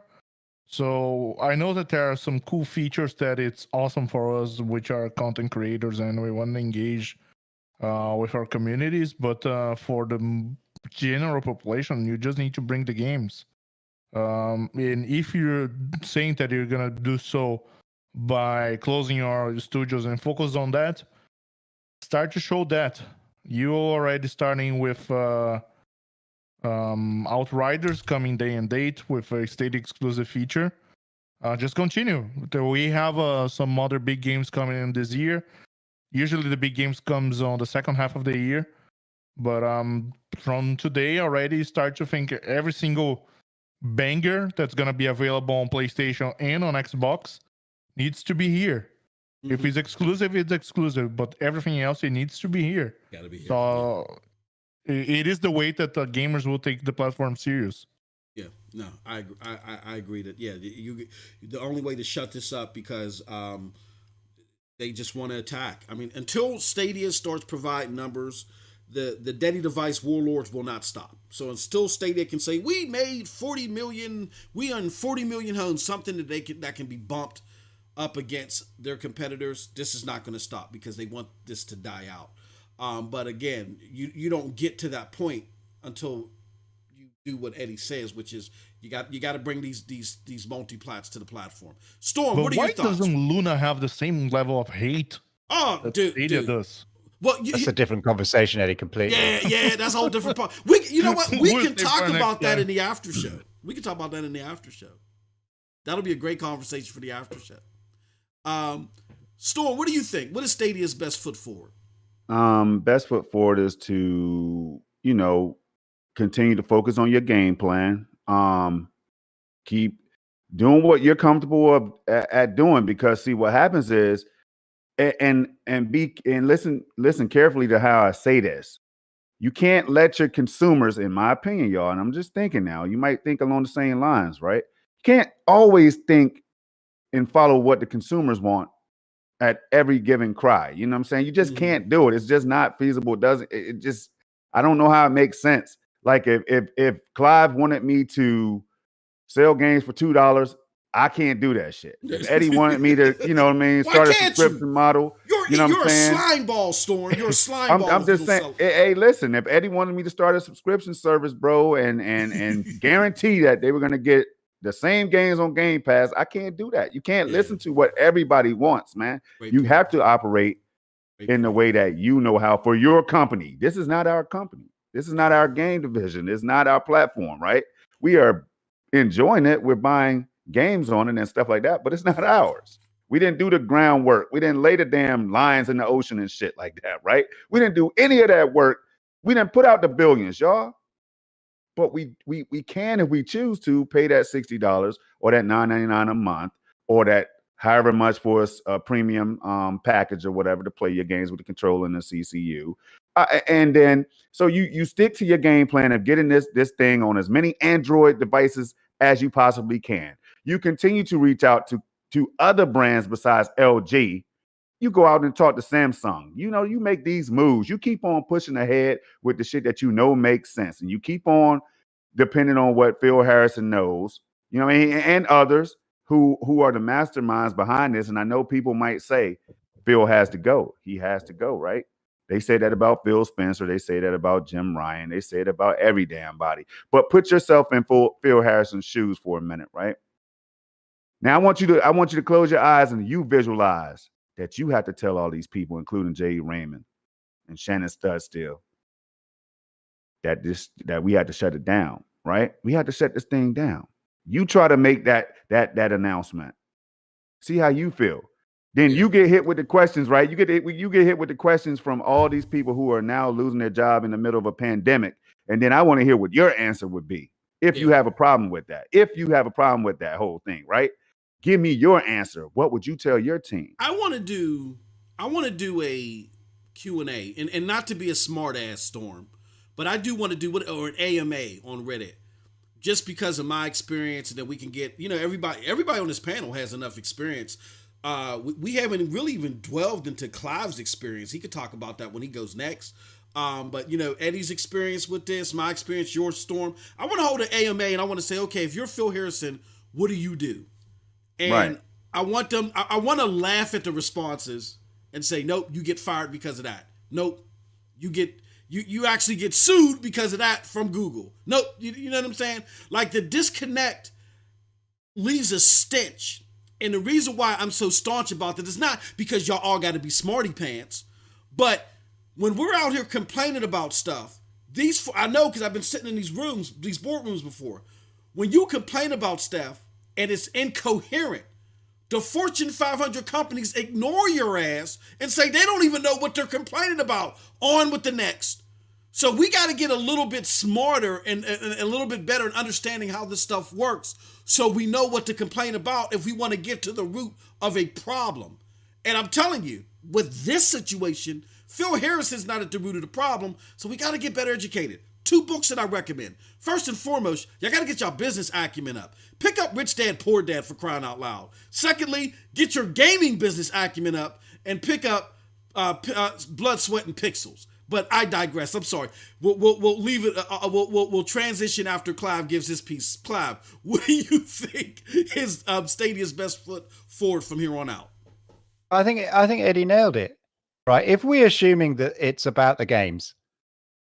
So I know that there are some cool features that it's awesome for us, which are content creators, and we want to engage with our communities. But for the general population, you just need to bring the games. And if you're saying that you're gonna do so by closing your studios and focus on that, start to show that. You already starting with Outriders coming day and date with a Stadia exclusive feature. Just continue. We have some other big games coming in this year. Usually the big games comes on the second half of the year, but from today already start to think every single banger that's gonna be available on PlayStation and on Xbox needs to be here. If it's exclusive, it's exclusive, but everything else it needs to be here. Gotta be here. So it is the way that the gamers will take the platform serious. Yeah, no, I agree that the only way to shut this up because they just want to attack. I mean, until Stadia starts providing numbers, the Daddy Device warlords will not stop. So until Stadia can say we made 40 million, we own 40 million homes, something that can be bumped up against their competitors, this is not going to stop because they want this to die out. But again, you don't get to that point until you do what Eddie says, which is you got to bring these multi-plats to the platform. Storm, but what are your why thoughts? doesn't Luna have the same level of hate that Stadia does? Well, that's a different conversation, Eddie. Completely. Yeah, that's a whole different part. You know what? We can talk about that in the after show. We can talk about that in the after show. That'll be a great conversation for the after show. Storm, what do you think? What is Stadia's best foot forward? Best foot forward is to, continue to focus on your game plan. Keep doing what you're comfortable at doing, because see what happens is, and listen carefully to how I say this. You can't let your consumers, in my opinion, y'all, and I'm just thinking now, you might think along the same lines, right? You can't always think and follow what the consumers want at every given cry. You know what I'm saying? You just can't do it. It's just not feasible. It just, I don't know how it makes sense. Like if Clive wanted me to sell games for $2, I can't do that shit. If Eddie wanted me to, start a subscription model, you're a slime ball, Storm. You're a slime ball. I'm just saying, hey, listen, if Eddie wanted me to start a subscription service, bro, and guarantee that they were going to get the same games on Game Pass, I can't do that. You can't listen to what everybody wants, man. You have to operate in the way that you know how for your company. This is not our company. This is not our game division. It's not our platform, right? We are enjoying it. We're buying games on it and stuff like that, but it's not ours. We didn't do the groundwork. We didn't lay the damn lines in the ocean and shit like that, right? We didn't do any of that work. We didn't put out the billions, y'all. But we can, if we choose to, pay that $60 or that $9.99 a month or that however much for a premium package or whatever to play your games with the controller and the CCU. And then, so you stick to your game plan of getting this thing on as many Android devices as you possibly can. You continue to reach out to other brands besides LG. You go out and talk to Samsung. You make these moves. You keep on pushing ahead with the shit that makes sense. And you keep on depending on what Phil Harrison knows, and others who are the masterminds behind this. And I know people might say, Phil has to go. He has to go, right? They say that about Phil Spencer. They say that about Jim Ryan. They say it about every damn body. But put yourself in Phil Harrison's shoes for a minute, right? Now I want you to close your eyes and you visualize that you have to tell all these people, including Jay Raymond and Shannon Studstill, that we had to shut it down, right? We had to shut this thing down. You try to make that announcement. See how you feel. Then you get hit with the questions, right? You get hit with the questions from all these people who are now losing their job in the middle of a pandemic. And then I want to hear what your answer would be if you have a problem with that. If you have a problem with that whole thing, right? Give me your answer. What would you tell your team? I want to do a Q&A, and not to be a smart ass, Storm, but I do want to do an AMA on Reddit, just because of my experience, and that we can get, everybody on this panel has enough experience. We haven't really even delved into Clive's experience. He could talk about that when he goes next. But Eddie's experience with this, my experience, your storm. I want to hold an AMA and I want to say, okay, if you're Phil Harrison, what do you do? And right. I want to laugh at the responses and say, nope, you get fired because of that. Nope, you actually get sued because of that from Google. Nope, you know what I'm saying? Like, the disconnect leaves a stench. And the reason why I'm so staunch about that is not because y'all all got to be smarty pants, but when we're out here complaining about stuff, I know because I've been sitting in these boardrooms before. When you complain about stuff and it's incoherent, the Fortune 500 companies ignore your ass and say they don't even know what they're complaining about. On with the next. So we got to get a little bit smarter and a little bit better in understanding how this stuff works, so we know what to complain about if we want to get to the root of a problem. And I'm telling you, with this situation, Phil Harrison's not at the root of the problem, so we got to get better educated. 2 books that I recommend. First and foremost, y'all got to get y'all business acumen up. Pick up Rich Dad, Poor Dad, for crying out loud. Secondly, get your gaming business acumen up and pick up Blood, Sweat, and Pixels. But I digress. I'm sorry. We'll leave it. We'll transition after Clive gives his piece. Clive, what do you think is Stadia's best foot forward from here on out? I think Eddie nailed it. Right. If we're assuming that it's about the games,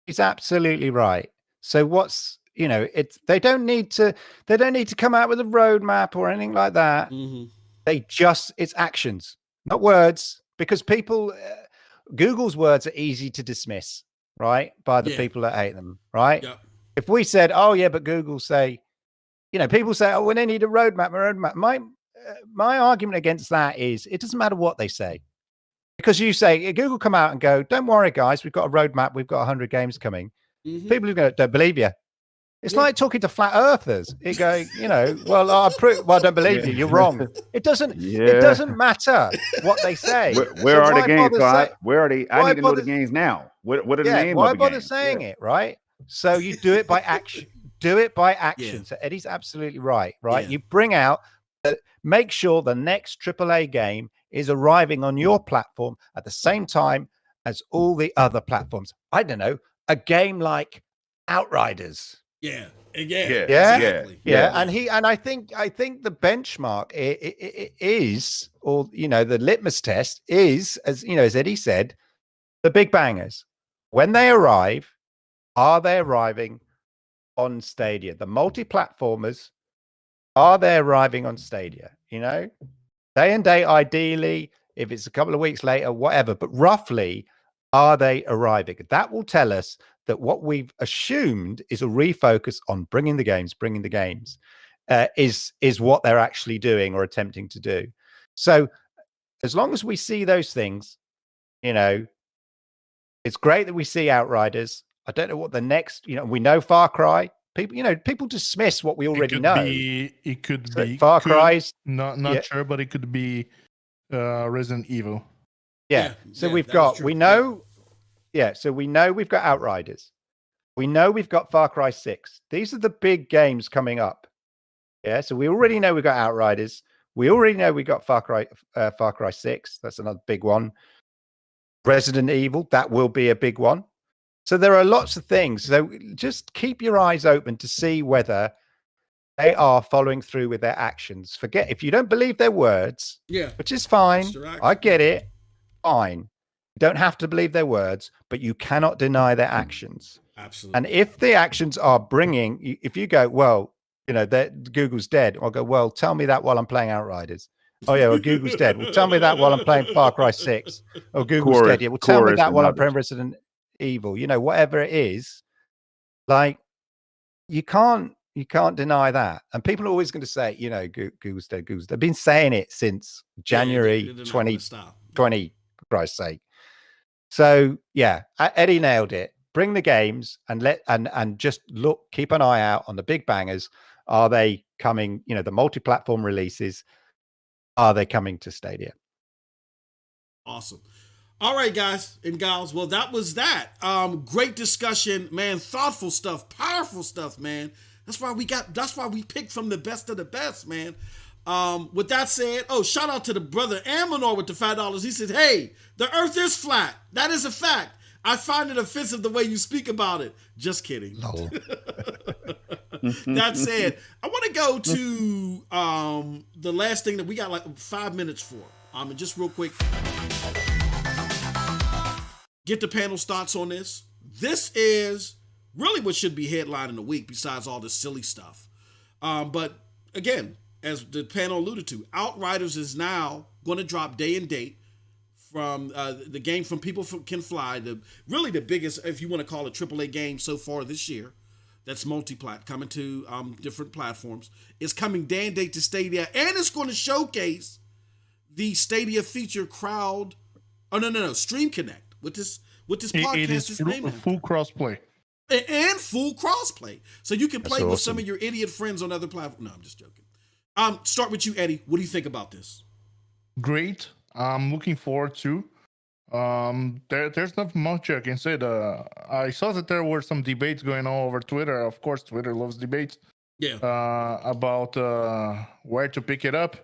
he's absolutely right. So they don't need to come out with a roadmap or anything like that. Mm-hmm. It's actions, not words, because people, Google's words are easy to dismiss, right? By the people that hate them, right? Yep. If we said, oh yeah, but Google say, people say, oh, well, they need a roadmap. My argument against that is it doesn't matter what they say. Because you say, Google come out and go, don't worry, guys, we've got a roadmap. We've got 100 games coming. Mm-hmm. People who don't believe you. It's like talking to flat earthers. You go, well, I don't believe you. You're wrong. It doesn't matter what they say. Where are the games? Where are they? I need to know the games now. What are the names why of the bother games? saying it, right? So you do it by action. Do it by action. Yeah. So Eddie's absolutely right? Yeah. You bring out, make sure the next AAA game is arriving on your platform at the same time as all the other platforms. I don't know, a game like Outriders. Yeah. Exactly. And I think the benchmark is, or the litmus test is, as Eddie said, the big bangers. When they arrive, are they arriving on Stadia? The multi-platformers, are they arriving on Stadia? Day and date, ideally, if it's a couple of weeks later, whatever, but roughly, are they arriving? That will tell us that what we've assumed is a refocus on bringing the games, is what they're actually doing or attempting to do. So as long as we see those things, it's great that we see Outriders. I don't know what the next, we know Far Cry. People dismiss what we already know. It could be Far Cry's not sure, but it could be Resident Evil. So we know we've got Outriders. We know we've got Far Cry 6. These are the big games coming up. Yeah, so we already know we've got Outriders. We already know we got Far Cry 6. That's another big one. Resident Evil, that will be a big one. So there are lots of things. So just keep your eyes open to see whether they are following through with their actions. Forget if you don't believe their words, which is fine. I get it. Fine. You don't have to believe their words, but you cannot deny their actions. Absolutely. And if the actions are bringing, if you go, well, that Google's dead, I'll go, well, tell me that while I'm playing Outriders. Oh yeah, well, Google's dead. Well, tell me that while I'm playing Far Cry 6. Oh, Google's dead. Yeah, well, tell me that while I'm playing Resident Evil. Whatever it is, like you can't deny that. And people are always going to say, Google's dead. They've been saying it since January 2020, for Christ's sake. So yeah, Eddie nailed it. Bring the games and just look, keep an eye out on the big bangers. Are they coming? The multi-platform releases. Are they coming to Stadia? Awesome. All right, guys and gals. Well, that was that. Great discussion, man. Thoughtful stuff, powerful stuff, man. That's why we picked from the best of the best, man. With that said, shout out to the brother Amanor with the $5. He said, hey, the earth is flat. That is a fact. I find it offensive the way you speak about it. Just kidding. Lol. That said, I want to go to the last thing that we got like 5 minutes for. And just real quick, get the panel's thoughts on this. This is really what should be headlining the week besides all this silly stuff. But again, as the panel alluded to, Outriders is now going to drop day and date from the game from People Can Fly, really the biggest, if you want to call it, AAA game so far this year. That's multi-plat, coming to different platforms. It's coming day and date to Stadia, and it's going to showcase the Stadia feature crowd. Oh no, Stream Connect with this podcast. It is full crossplay. And full crossplay, so you can play That's with awesome. some of your idiot friends on other platforms. No, I'm just joking. Start with you, Eddie. What do you think about this? Great. I'm looking forward to. There's not much I can say. I saw that there were some debates going on over Twitter. Of course, Twitter loves debates. Yeah, About where to pick it up.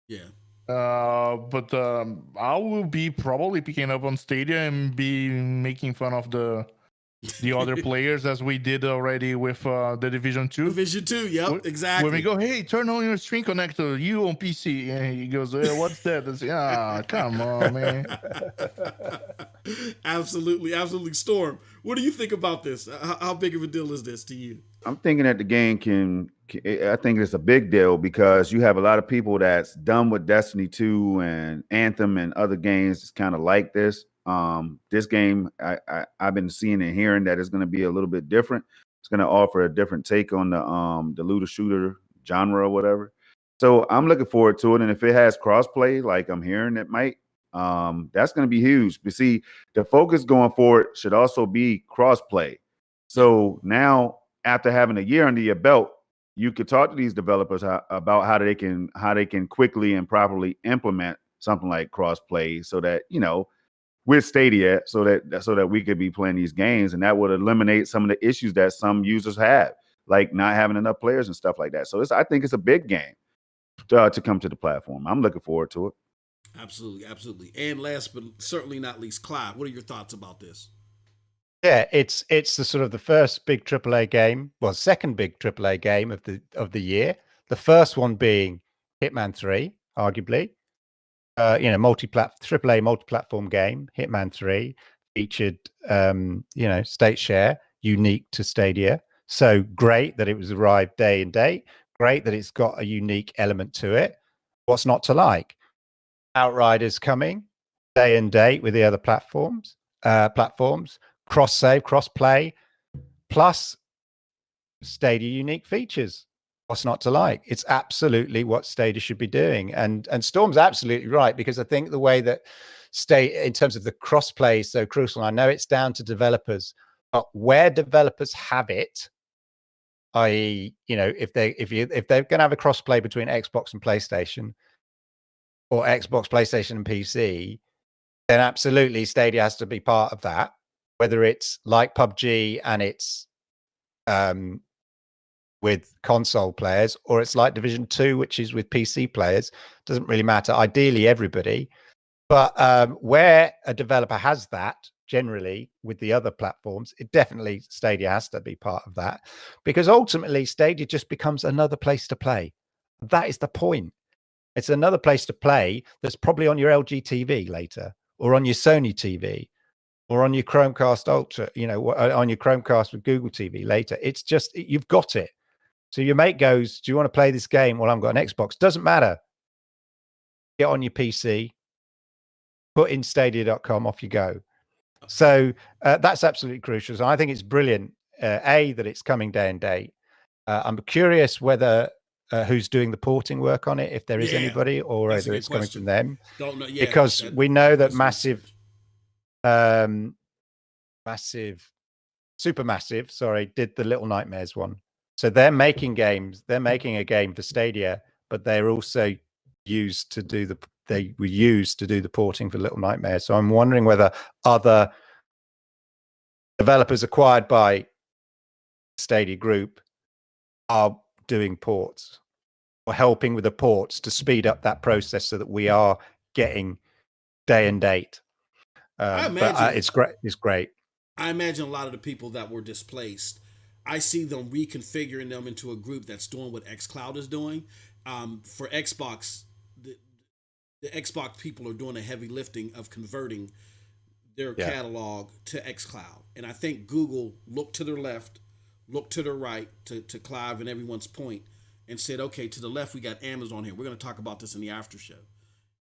yeah. But I will be probably picking up on Stadia and be making fun of the other players as we did already with the Division 2. Division 2, yep, exactly. When we go, hey, turn on your stream connector, you on PC. And he goes, what's that? I say, come on, man. Absolutely. Storm, what do you think about this? How big of a deal is this to you? I'm thinking that the game I think it's a big deal because you have a lot of people that's done with Destiny 2 and Anthem and other games. It's kind of like this. This game, I've been seeing and hearing that it's going to be a little bit different. It's going to offer a different take on the looter shooter genre or whatever. So I'm looking forward to it. And if it has crossplay, like I'm hearing it might, that's going to be huge. But see, the focus going forward should also be crossplay. So now, after having a year under your belt, you could talk to these developers about how they can quickly and properly implement something like crossplay, so that with Stadia, so that we could be playing these games, and that would eliminate some of the issues that some users have, like not having enough players and stuff like that. So I think it's a big game to come to the platform. I'm looking forward to it. Absolutely. And last but certainly not least, Clive, what are your thoughts about this? Yeah, it's the sort of the first big AAA game, well, second big AAA game of the year. The first one being Hitman 3, arguably. AAA multi-platform game. Hitman 3 featured, state share, unique to Stadia. So great that it was arrived day and date. Great that it's got a unique element to it. What's not to like? Outriders coming day and date with the other platforms. Cross save, cross play, plus Stadia unique features. What's not to like? It's absolutely what Stadia should be doing. And Storm's absolutely right, because I think the way that in terms of the cross play is so crucial. I know it's down to developers, but where developers have it, i.e., if they're going to have a cross play between Xbox and PlayStation, or Xbox, PlayStation, and PC, then absolutely Stadia has to be part of that. Whether it's like PUBG and it's with console players, or it's like Division 2, which is with PC players, doesn't really matter. Ideally, everybody. But where a developer has that, generally with the other platforms, it definitely Stadia has to be part of that, because ultimately Stadia just becomes another place to play. That is the point. It's another place to play that's probably on your LG TV later, or on your Sony TV, or on your Chromecast Ultra, on your Chromecast with Google TV later. It's just, you've got it. So your mate goes, do you want to play this game? Well, I've got an Xbox. Doesn't matter. Get on your PC, put in stadia.com, off you go. So that's absolutely crucial. So I think it's brilliant, that it's coming day and date. I'm curious whether who's doing the porting work on it, if there is anybody, or whether it's coming from them. Don't know. Yeah, because we know that Supermassive, did the Little Nightmares one. So they're making games. They're making a game for Stadia, but they're also used to do the porting for Little Nightmares. So I'm wondering whether other developers acquired by Stadia Group are doing ports or helping with the ports to speed up that process, so that we are getting day and date. But it's great. It's great. I imagine a lot of the people that were displaced, I see them reconfiguring them into a group that's doing what xCloud is doing. For Xbox, the Xbox people are doing a heavy lifting of converting their catalog to xCloud. And I think Google looked to their left, looked to their right, to Clive and everyone's point, and said, okay, to the left, we got Amazon here. We're going to talk about this in the after show.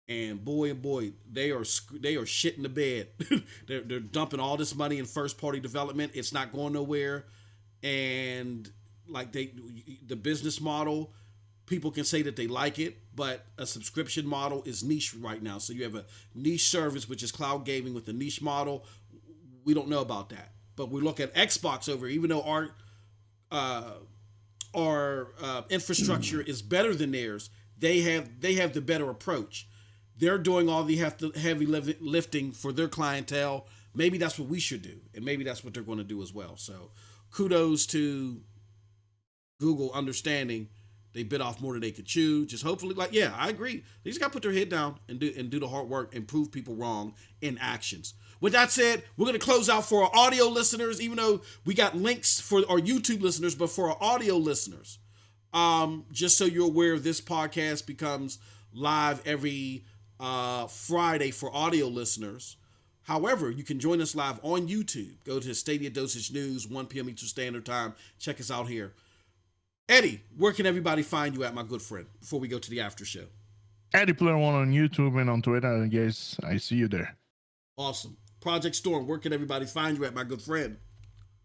And boy, they are shitting the bed. they're dumping all this money in first party development. It's not going nowhere. And like the business model, people can say that they like it, but a subscription model is niche right now. So you have a niche service, which is cloud gaming with a niche model. We don't know about that, but we look at Xbox over, even though our infrastructure is better than theirs, they have the better approach. They're doing all the heavy lifting for their clientele. Maybe that's what we should do, and maybe that's what they're going to do as well. So kudos to Google understanding they bit off more than they could chew. Just hopefully, I agree. They just got to put their head down and do the hard work and prove people wrong in actions. With that said, we're going to close out for our audio listeners, even though we got links for our YouTube listeners, but for our audio listeners, just so you're aware, this podcast becomes live every Friday for audio listeners. However, you can join us live on YouTube. Go to Stadia Dosage News, 1 p.m. Eastern Standard Time. Check us out here. Eddie, where can everybody find you at, my good friend, before we go to the after show? Eddie Player One on YouTube and on Twitter. Yes, I see you there. Awesome. Project Storm, where can everybody find you at, my good friend?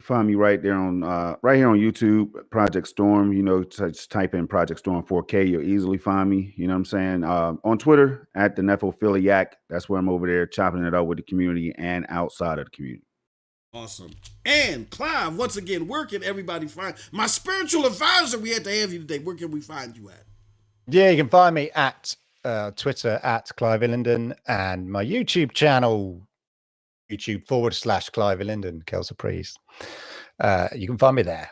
Find me right there on right here on YouTube, Project Storm. Just type in Project Storm 4K. You'll easily find me. You know what I'm saying? On Twitter at the Nephophiliac. That's where I'm over there chopping it up with the community and outside of the community. Awesome. And Clive, once again, where can everybody find my spiritual advisor? We had to have you today. Where can we find you at? Yeah, you can find me at Twitter at Clive Illenden and my YouTube channel, YouTube/Clive Illenden, Kelsa Priest. You can find me there.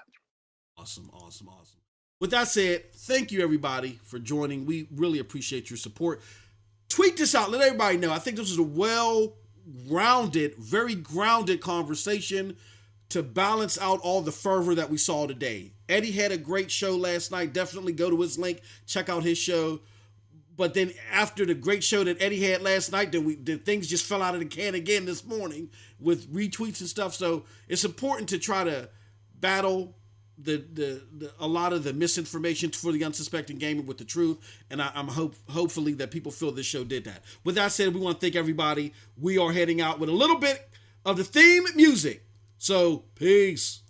Awesome. With that said, thank you everybody for joining. We really appreciate your support. Tweet this out. Let everybody know. I think this is a very grounded conversation to balance out all the fervor that we saw today. Eddie had a great show last night. Definitely go to his link, check out his show. But then after the great show that Eddie had last night, then things just fell out of the can again this morning with retweets and stuff. So it's important to try to battle a lot of the misinformation for the unsuspecting gamer with the truth. And I'm hopefully that people feel this show did that. With that said, we want to thank everybody. We are heading out with a little bit of the theme music. So peace.